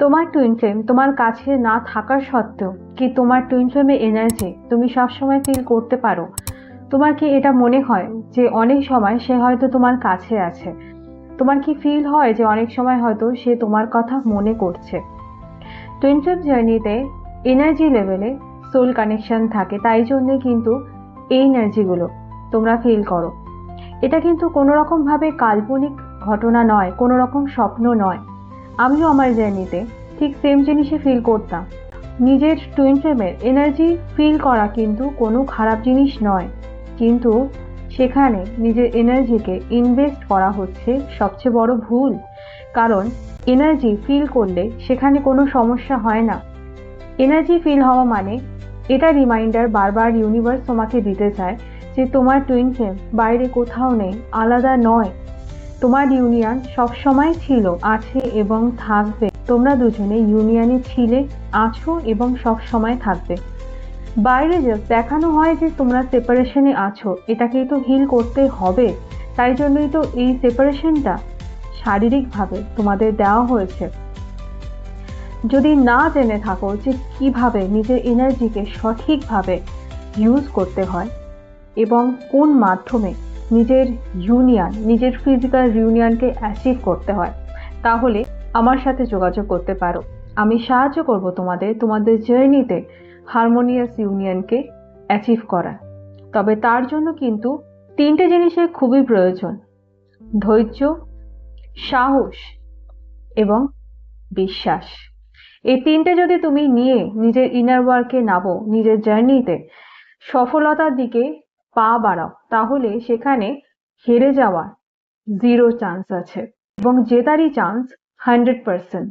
তোমার twin flame তোমার কাছে না থাকার সত্ত্বেও কি তোমার টুইন ফ্লেমের এনার্জি তুমি সবসময় ফিল করতে পারো? তোমার কি এটা মনে হয় যে অনেক সময় সে হয়তো তোমার কাছে আছে? তোমার কি ফিল হয় যে অনেক সময় হয়তো সে তোমার কথা মনে করছে? টুইন ফ্লেম জার্নিতে এনার্জি লেভেলে সোল কানেকশন থাকে, তাই জন্য কিন্তু এই এনার্জিগুলো তোমরা ফিল করো। এটা কিন্তু কোনো রকম ভাবে কাল্পনিক ঘটনা নয়, কোনো রকম স্বপ্ন নয়। আমিও আমার জার্নিতে ঠিক সেম জিনিসই ফিল করতাম। নিজের টুইন ফ্লেমের এনার্জি ফিল করা কিন্তু কোনো খারাপ জিনিস নয়, কিন্তু সেখানে নিজের এনার্জিকে ইনভেস্ট করা হচ্ছে সবচেয়ে বড় ভুল। কারণ এনার্জি ফিল করলে সেখানে কোনো সমস্যা হয় না। এনার্জি ফিল হওয়া মানে এটা রিমাইন্ডার বারবার ইউনিভার্স তোমাকে দিতে চায় যে তোমার টুইন ফ্লেম বাইরে কোথাও নেই, আলাদা নয়। তোমার ইউনিয়ন সবসময় ছিল, আছে এবং থাকবে। তোমরা দুজনে ইউনিয়নে ছিলে, আছো এবং সব সময় থাকবে। বাইরে জাস্ট দেখানো হয় যে তোমরা সেপারেশনে আছো, এটাকেই তো হিল করতে হবে। তাই জন্যই তো এই সেপারেশনটা শারীরিকভাবে তোমাদের দেওয়া হয়েছে। যদি না জেনে থাকো যে কিভাবে নিজের এনার্জিকে সঠিকভাবে ইউজ করতে হয় এবং কোন মাধ্যমে নিজের ইউনিয়ন, নিজের ফিজিক্যাল ইউনিয়নকে অ্যাচিভ করতে হয়, তাহলে আমার সাথে যোগাযোগ করতে পারো। আমি সাহায্য করব তোমাদের তোমাদের জার্নিতে হারমোনিয়াস ইউনিয়নকে অ্যাচিভ করা। তবে তার জন্য কিন্তু তিনটে জিনিসের খুবই প্রয়োজন: ধৈর্য, সাহস এবং বিশ্বাস। এই তিনটে যদি তুমি নিয়ে নিজের ইনার ওয়ার্কে নামো, নিজের জার্নিতে সফলতার দিকে পা বাড়াও, তাহলে সেখানে হেরে যাওয়ার জিরো চান্স আছে এবং জেতারই চান্স 100%।